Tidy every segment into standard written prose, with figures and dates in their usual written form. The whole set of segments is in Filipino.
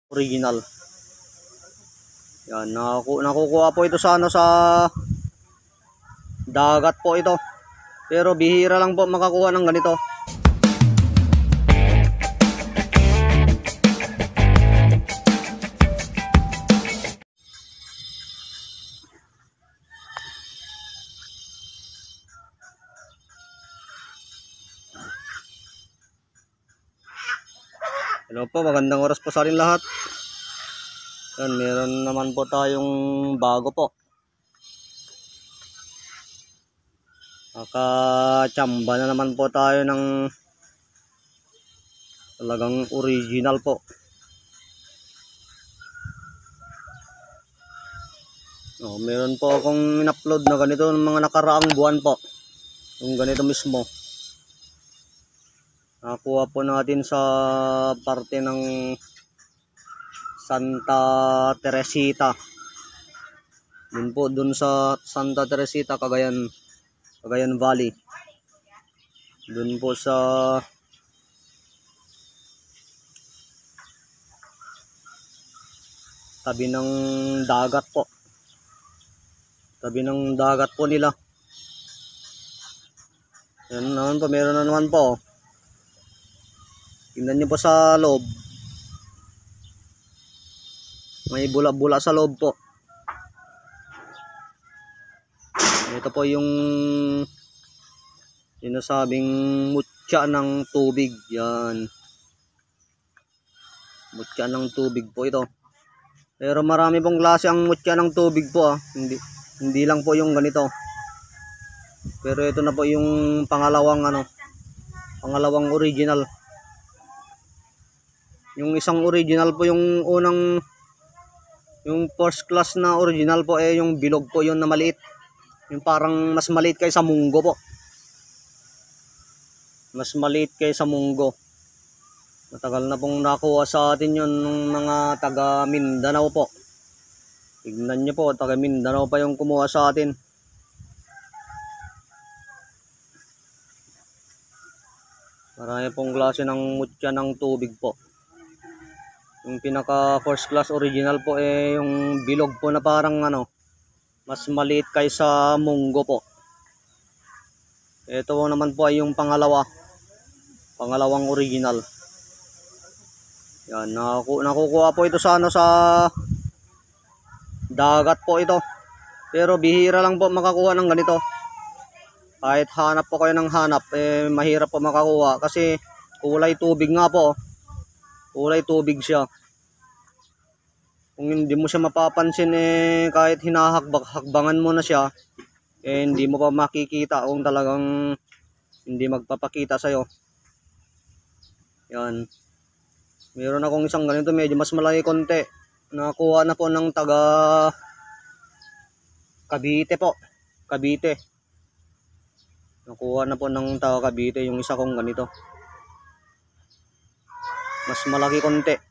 Original. Yan, nakukuha po ito sa sa dagat po ito. Pero bihira lang po makakuha ng ganito. Hello po, magandang oras po sa atin lahat. Yan, meron naman po tayong bago po. Nakachamba na naman po tayo ng talagang original po. Meron po akong in-upload na ganito ng mga nakaraang buwan po. Yung ganito mismo. Nakuha po natin sa parte ng Santa Teresita. Dun sa Santa Teresita, Cagayan Valley. Dun po sa tabi ng dagat po. Tabi ng dagat po nila. Yan naman po, meron na naman po. Tingnan nyo po sa loob. May bula-bula sa loob po. Ito po yung sinasabing mutya ng tubig. Yan. Mutya ng tubig po ito. Pero marami pong klase ang mutya ng tubig po. Hindi lang po yung ganito. Pero ito na po yung pangalawang pangalawang original. Yung isang original po, yung unang, yung first class na original po yung bilog po yun na maliit. Yung parang mas maliit kaysa munggo po. Mas maliit kaysa munggo. Matagal na pong nakuha sa atin yun ng mga taga Mindanao po. Tignan nyo po, taga Mindanao pa yung kumuha sa atin. Marami pong klase ng mutya ng tubig po. Yung pinaka first class original po yung bilog po na parang mas maliit kaysa munggo po. Ito naman po ay yung pangalawang original. Yan, nakukuha po ito sa sa dagat po ito. Pero bihira lang po makakuha ng ganito. Kahit hanap po kayo ng hanap, mahirap po makakuha kasi kulay tubig nga po. Kulay tubig siya. Kung hindi mo siya mapapansin kahit hinahakbangan mo na siya, hindi mo pa makikita kung talagang hindi magpapakita sa'yo. Yan. Meron akong isang ganito, medyo mas malaki konti. Nakuha na po ng taga Cavite po. Cavite. Nakuha na po ng taga Cavite yung isa kong ganito. Mas malaki konti.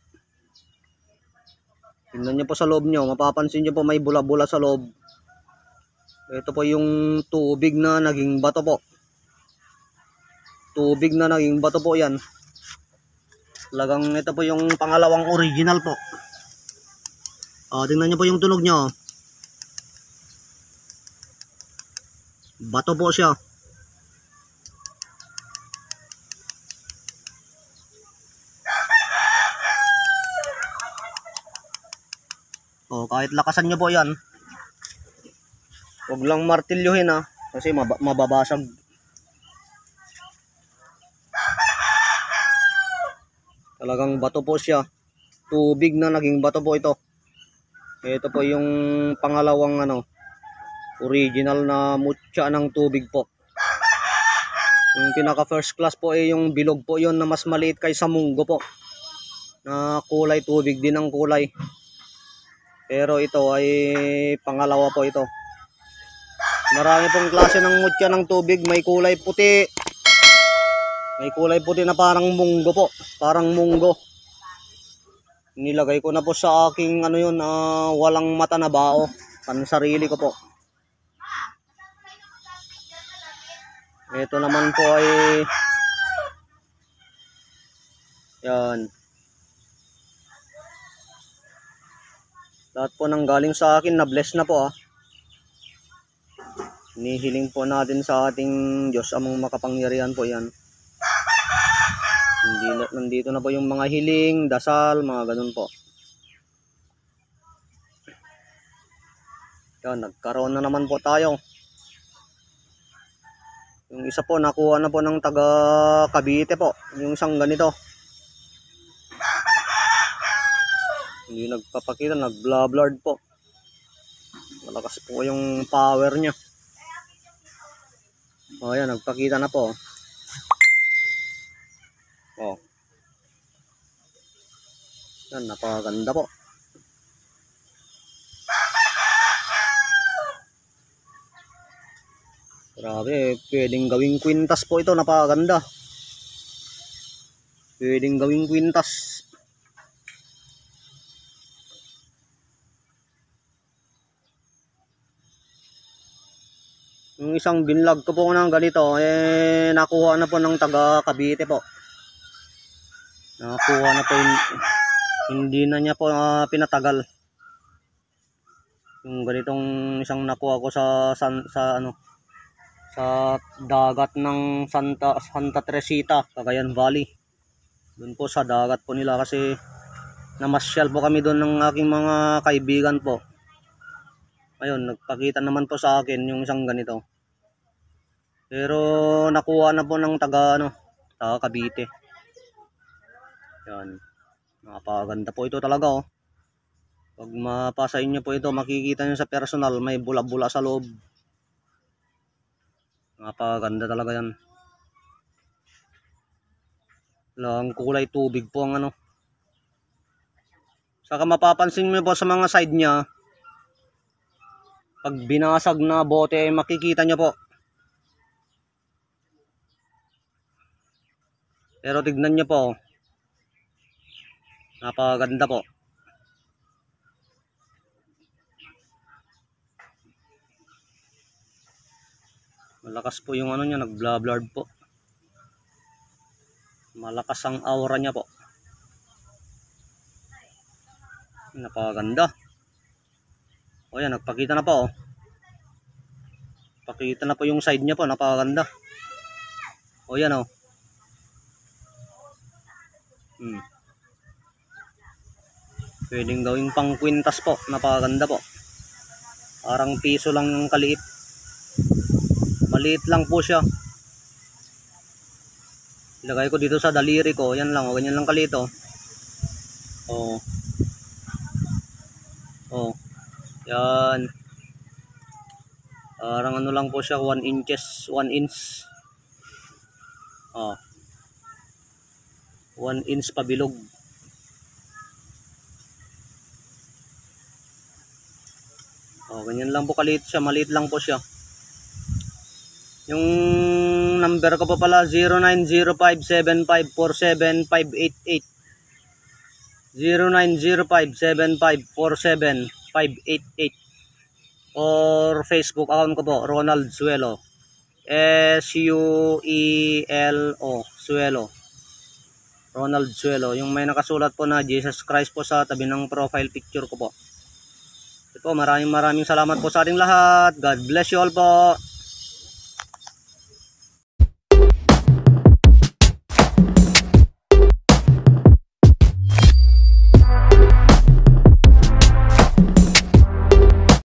Tingnan nyo po sa loob nyo. Mapapansin nyo po may bula-bula sa loob. Ito po yung tubig na naging bato po. Tubig na naging bato po yan. Talagang ito po yung pangalawang original po. Tingnan nyo po yung tunog nyo. Bato po siya. Kahit lakasan nyo po yan. Huwag lang martilyuhin kasi mababasag. Talagang bato po siya. Tubig na naging bato po ito. Ito po yung pangalawang original na mutya ng tubig po. Yung pinaka first class po yung bilog po yun na mas maliit kaysa munggo po. Na kulay tubig din ang kulay. Pero ito ay pangalawa po ito. Marami pong klase ng mutya ng tubig. May kulay puti. May kulay puti na parang munggo po. Parang munggo. Nilagay ko na po sa aking walang mata na bao. Pansarili ko po. Ito naman po ay yan. Lahat po ng galing sa akin na bless na po. Hinihiling po natin sa ating Diyos amang makapangyarihan po yan. Nandito na po yung mga hiling, dasal, mga ganun po. Yan, nagkaroon na naman po tayo. Yung isa po, nakuha na po ng taga Cavite po. Yung isang ganito. Hindi nagpapakita, nag-blurred po. Malakas po yung power niya. O yan, nagpakita na po. O. Yan, napakaganda po. Grabe, pwedeng gawing kwintas po ito, napakaganda. Pwedeng gawing kwintas. Yung isang binlog ko po ng ganito, nakuha na po ng taga Cavite po. Nakuha na po, hindi na niya po pinatagal. Yung ganitong isang nakuha ko sa dagat ng Santa Teresita, Cagayan Valley. Doon po sa dagat po nila kasi namasyal po kami doon ng aking mga kaibigan po. Ayun, nagpakita naman po sa akin yung isang ganito. Pero nakuha na po ng taga Cavite. Yan. Napakaganda po ito talaga. Pag mapasa inyo po ito, makikita nyo sa personal, may bula-bula sa loob. Napakaganda talaga yan. Ang kulay tubig po ang Saka mapapansin nyo po sa mga side nya, pag binasag na bote, makikita nyo po. Pero tignan nyo po. Napakaganda po. Malakas po yung niya, nag-blurred po. Malakas ang aura niya po. Napakaganda. O yan, nagpakita na po. Pakita na po yung side niya po, napakaganda. O yan o. Pwedeng gawing pang kwintas po, napakaganda po. Parang piso lang yung kaliit. Maliit lang po siya. Ilagay ko dito sa daliri ko. Yan lang. O, ganyan lang kalito. O. O. Yan. Parang lang po siya. 1 inches. 1 inch. O. 1 inch pabilog. O, ganyan lang po kaliit siya. Maliit lang po siya. Yung number ko pa pala 090575475588. 090575475588. Or Facebook account ko po, Ronald Suelo. SUELO Suelo. Ronald Suelo. Yung may nakasulat po na Jesus Christ po sa tabi ng profile picture ko po. Ito, maraming salamat po sa ating lahat. God bless you all po.